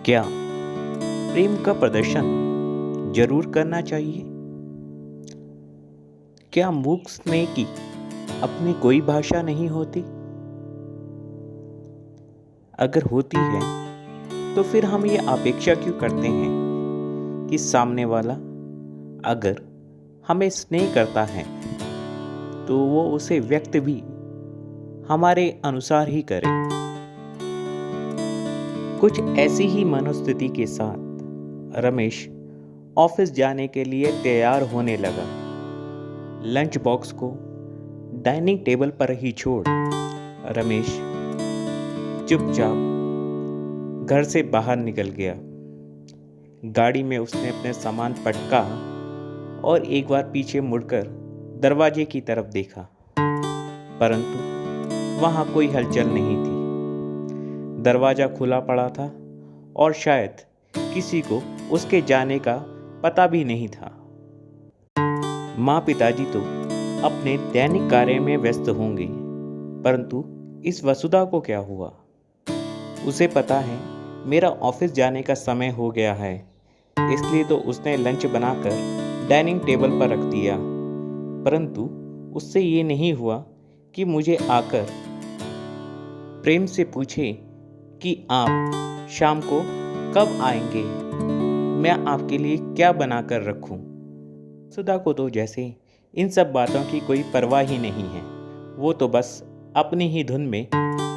क्या प्रेम का प्रदर्शन जरूर करना चाहिए? क्या मूक स्नेह की अपनी कोई भाषा नहीं होती? अगर होती है तो फिर हम ये अपेक्षा क्यों करते हैं कि सामने वाला अगर हमें स्नेह करता है तो वो उसे व्यक्त भी हमारे अनुसार ही करे। कुछ ऐसी ही मनोस्थिति के साथ रमेश ऑफिस जाने के लिए तैयार होने लगा। लंच बॉक्स को डाइनिंग टेबल पर ही छोड़ रमेश चुपचाप घर से बाहर निकल गया। गाड़ी में उसने अपने सामान पटका और एक बार पीछे मुड़कर दरवाजे की तरफ देखा, परंतु वहां कोई हलचल नहीं थी। दरवाजा खुला पड़ा था और शायद किसी को उसके जाने का पता भी नहीं था। माँ पिताजी तो अपने दैनिक कार्य में व्यस्त होंगे, परंतु इस वसुधा को क्या हुआ? उसे पता है मेरा ऑफिस जाने का समय हो गया है, इसलिए तो उसने लंच बनाकर डाइनिंग टेबल पर रख दिया। परंतु उससे ये नहीं हुआ कि मुझे आकर प्रेम से पूछे कि आप शाम को कब आएंगे, मैं आपके लिए क्या बनाकर रखूं। सुधा को तो जैसे इन सब बातों की कोई परवाह ही नहीं है। वो तो बस अपनी ही धुन में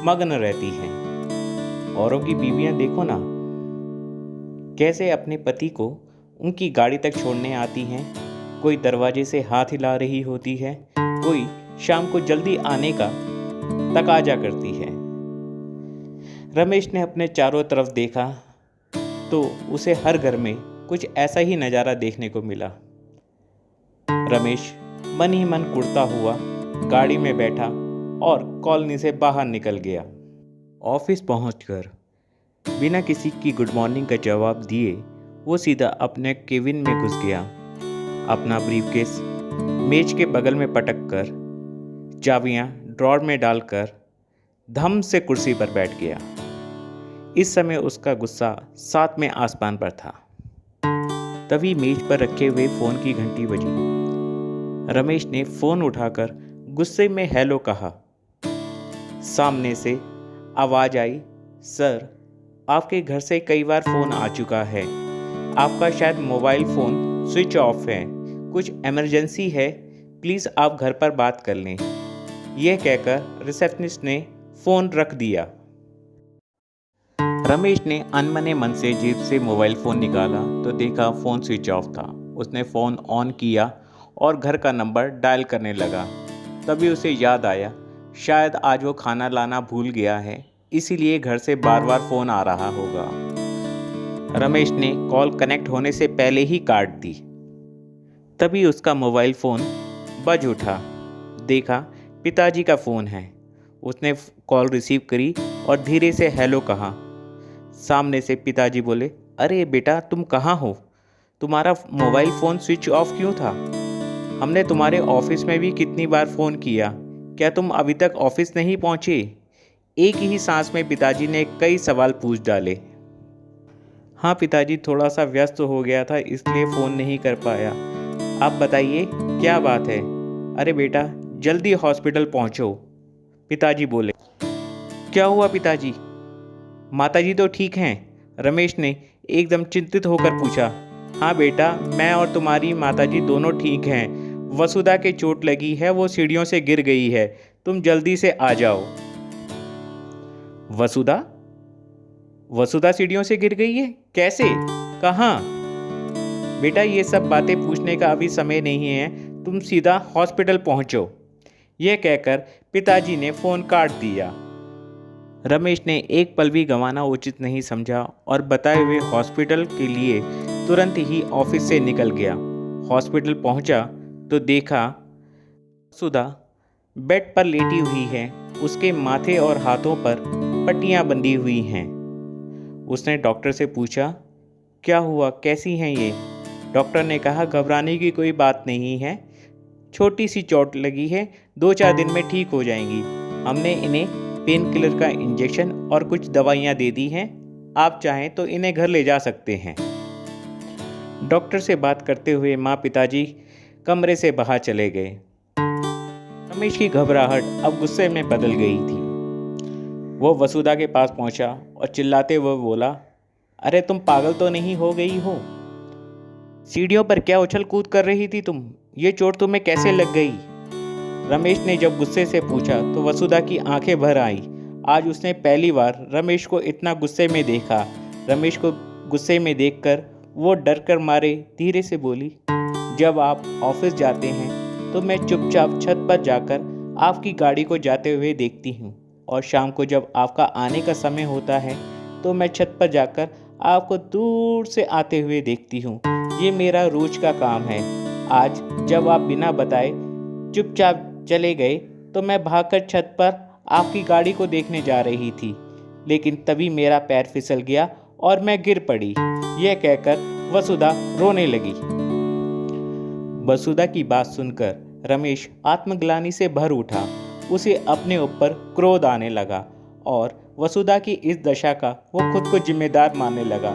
मग्न रहती हैं। औरों की बीवियां देखो ना, कैसे अपने पति को उनकी गाड़ी तक छोड़ने आती हैं। कोई दरवाजे से हाथ हिला रही होती है, कोई शाम को जल्दी आने का तकाजा करती है। रमेश ने अपने चारों तरफ देखा तो उसे हर घर में कुछ ऐसा ही नज़ारा देखने को मिला। रमेश मन ही मन कुड़ता हुआ गाड़ी में बैठा और कॉलोनी से बाहर निकल गया। ऑफिस पहुंचकर बिना किसी की गुड मॉर्निंग का जवाब दिए वो सीधा अपने केबिन में घुस गया। अपना ब्रीफकेस मेज के बगल में पटक कर चाबियां ड्रॉर में डालकर धम से कुर्सी पर बैठ गया। इस समय उसका गुस्सा सातवें आसमान पर था। तभी मेज पर रखे हुए फोन की घंटी बजी। रमेश ने फोन उठाकर गुस्से में हेलो कहा। सामने से आवाज आई, सर आपके घर से कई बार फोन आ चुका है, आपका शायद मोबाइल फोन स्विच ऑफ है, कुछ इमरजेंसी है, प्लीज़ आप घर पर बात कर लें। यह कहकर रिसेप्शनिस्ट ने फ़ोन रख दिया। रमेश ने अनमने मन से जेब से मोबाइल फ़ोन निकाला तो देखा फ़ोन स्विच ऑफ था। उसने फ़ोन ऑन किया और घर का नंबर डायल करने लगा। तभी उसे याद आया, शायद आज वो खाना लाना भूल गया है, इसीलिए घर से बार बार फ़ोन आ रहा होगा। रमेश ने कॉल कनेक्ट होने से पहले ही काट दी। तभी उसका मोबाइल फ़ोन बज उठा। देखा पिताजी का फ़ोन है। उसने कॉल रिसीव करी और धीरे से हेलो कहा। सामने से पिताजी बोले, अरे बेटा तुम कहाँ हो? तुम्हारा मोबाइल फ़ोन स्विच ऑफ क्यों था? हमने तुम्हारे ऑफिस में भी कितनी बार फ़ोन किया, क्या तुम अभी तक ऑफिस नहीं पहुँचे? एक ही सांस में पिताजी ने कई सवाल पूछ डाले। हाँ पिताजी, थोड़ा सा व्यस्त हो गया था इसलिए फ़ोन नहीं कर पाया। आप बताइए क्या बात है? अरे बेटा जल्दी हॉस्पिटल पहुँचो, पिताजी बोले। क्या हुआ पिताजी? माताजी तो ठीक हैं? रमेश ने एकदम चिंतित होकर पूछा। हाँ बेटा, मैं और तुम्हारी माताजी दोनों ठीक हैं। वसुधा के चोट लगी है, वो सीढ़ियों से गिर गई है, तुम जल्दी से आ जाओ। वसुधा? वसुधा सीढ़ियों से गिर गई है? कैसे? कहाँ? बेटा ये सब बातें पूछने का अभी समय नहीं है, तुम सीधा हॉस्पिटल पहुंचो। यह कहकर पिताजी ने फ़ोन काट दिया। रमेश ने एक पल भी गंवाना उचित नहीं समझा और बताए हुए हॉस्पिटल के लिए तुरंत ही ऑफिस से निकल गया। हॉस्पिटल पहुंचा तो देखा सुधा बेड पर लेटी हुई है। उसके माथे और हाथों पर पट्टियां बंधी हुई हैं। उसने डॉक्टर से पूछा, क्या हुआ, कैसी हैं ये? डॉक्टर ने कहा, घबराने की कोई बात नहीं है, छोटी सी चोट लगी है, 2-4 दिन में ठीक हो जाएंगी। हमने इन्हें पेन किलर का इंजेक्शन और कुछ दवाइयाँ दे दी हैं, आप चाहें तो इन्हें घर ले जा सकते हैं। डॉक्टर से बात करते हुए माँ पिताजी कमरे से बाहर चले गए। रमेश की घबराहट अब गुस्से में बदल गई थी। वो वसुधा के पास पहुंचा और चिल्लाते हुए बोला, अरे तुम पागल तो नहीं हो गई हो? सीढ़ियों पर क्या उछल कूद कर रही थी तुम? ये चोट तुम्हें कैसे लग गई? रमेश ने जब गुस्से से पूछा तो वसुधा की आंखें भर आईं। आज उसने पहली बार रमेश को इतना गुस्से में देखा। रमेश को गुस्से में देखकर वो डर कर मारे धीरे से बोली, जब आप ऑफिस जाते हैं तो मैं चुपचाप छत पर जाकर आपकी गाड़ी को जाते हुए देखती हूँ, और शाम को जब आपका आने का समय होता है तो मैं छत पर जाकर आपको दूर से आते हुए देखती हूँ। ये मेरा रोज का काम है। आज जब आप बिना बताए चुपचाप चले गए तो मैं भागकर छत पर आपकी गाड़ी को देखने जा रही थी, लेकिन तभी मेरा पैर फिसल गया और मैं गिर पड़ी। यह कहकर वसुधा रोने लगी। वसुधा की बात सुनकर रमेश आत्मग्लानि से भर उठा। उसे अपने ऊपर क्रोध आने लगा और वसुधा की इस दशा का वो खुद को जिम्मेदार मानने लगा।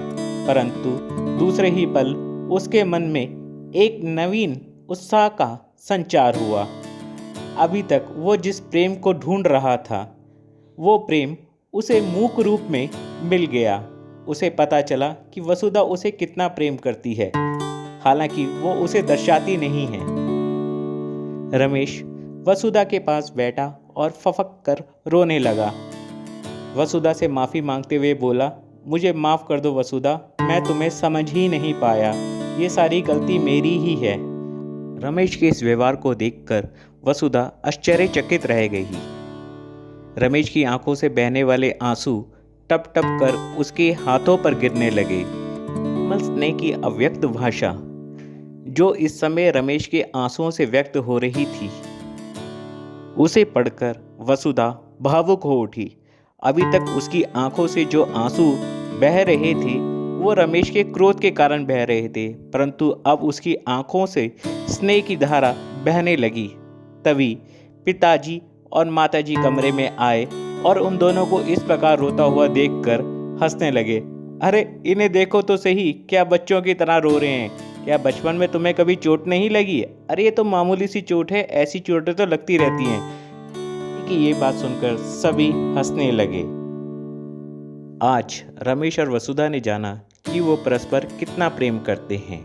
परंतु दूसरे ही पल उसके मन में एक नवीन उत्साह का संचार हुआ। अभी तक वो जिस प्रेम को ढूंढ रहा था, वो प्रेम उसे मूक रूप में मिल गया। उसे पता चला कि वसुधा उसे कितना प्रेम करती है, हालांकि वो उसे दर्शाती नहीं है। रमेश वसुधा के पास बैठा और फफक कर रोने लगा। वसुधा से माफ़ी मांगते हुए बोला, मुझे माफ़ कर दो वसुधा, मैं तुम्हें समझ ही नहीं पाया। ये सारी गलती मेरी ही है। रमेश के इस व्यवहार को देखकर वसुधा आश्चर्यचकित रह गई। रमेश की आंखों से बहने वाले आंसू टप टप कर उसके हाथों पर गिरने लगे। कोमल स्नेह की अव्यक्त भाषा जो इस समय रमेश के आंसुओं से व्यक्त हो रही थी, उसे पढ़कर वसुधा भावुक हो उठी। अभी तक उसकी आंखों से जो आंसू बह रहे थे वो रमेश के क्रोध के कारण बह रहे थे, परंतु अब उसकी आंखों से स्नेह की धारा बहने लगी। तभी पिताजी और माताजी कमरे में आए और उन दोनों को इस प्रकार रोता हुआ देखकर हंसने लगे। अरे इन्हें देखो तो सही, क्या बच्चों की तरह रो रहे हैं? क्या बचपन में तुम्हें कभी चोट नहीं लगी? अरे ये तो मामूली सी चोट है, ऐसी चोटें तो लगती रहती हैं। कि ये बात सुनकर सभी हंसने लगे। आज रमेश और वसुधा ने जाना कि वो परस्पर कितना प्रेम करते हैं,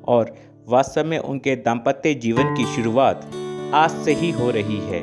और वास्तव में उनके दाम्पत्य जीवन की शुरुआत आज से ही हो रही है।